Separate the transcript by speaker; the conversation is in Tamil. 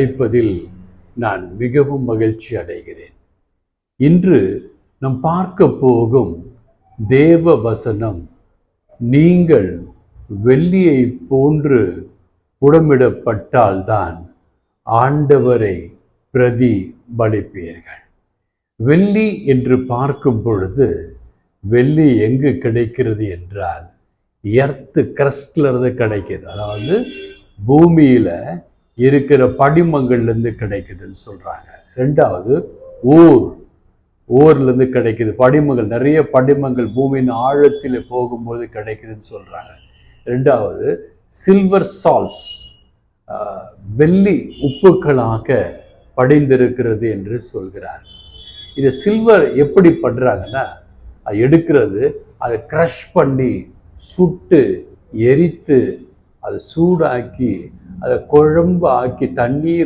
Speaker 1: அழைப்பதில் நான் மிகவும் மகிழ்ச்சி அடைகிறேன். இன்று நாம் பார்க்க போகும் தேவ வசனம், நீங்கள் வெள்ளியை போன்று புடமிடப்பட்டால்தான் ஆண்டவரை பிரதிபலிப்பீர்கள். வெள்ளி என்று பார்க்கும் பொழுது, வெள்ளி எங்கு கிடைக்கிறது என்றால் எர்த்து கிரஸ்ட்ல இருந்து கிடைக்குது. அதாவது பூமியில இருக்கிற படிமங்கள்லேருந்து கிடைக்குதுன்னு சொல்றாங்க. ரெண்டாவது ஓர்லேருந்து கிடைக்குது. படிமங்கள், நிறைய படிமங்கள் பூமியின் ஆழத்தில் போகும்போது கிடைக்குதுன்னு சொல்றாங்க. ரெண்டாவது சில்வர் சால்ஸ், வெள்ளி உப்புக்களாக படிந்திருக்கிறது என்று சொல்கிறார். இது சில்வர் எப்படி பண்றாங்கன்னா, அது எடுக்கிறது, அதை க்ரஷ் பண்ணி சுட்டு எரித்து அதை சூடாக்கி அதை குழம்பு ஆக்கி தண்ணீர்